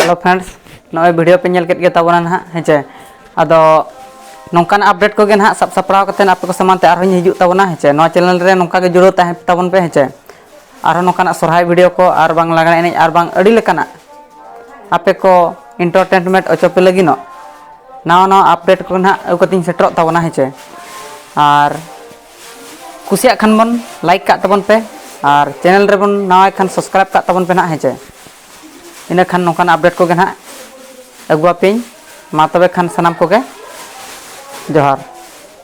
Hello friends नॉय video पे nail के तबना ना हेचे अदो नौकान अपडेट को गे ना सब सपराव करते आपे को समान ते आरो हिजु तबना हेचे नो चैनल रे नौका के जुड़ो ताहे तबन पे हेचे आरो नौकान सोरहाय वीडियो को आर बांग लागना एने आर बांग अड़ी लेकाना आपे को एंटरटेनमेंट अचोपे लगिनो नाव नाव अपडेट को ना अकतिन सेटर तबना हेचे आर कुसिया खान बन लाइक का तबन पे और चैनल रे बन नाव खान सब्सक्राइब का तबन पे ना हेचे इन खान नौकान अपडेट को गे ना अगुआ पे मा तबे खान सनाम को गे जोहार।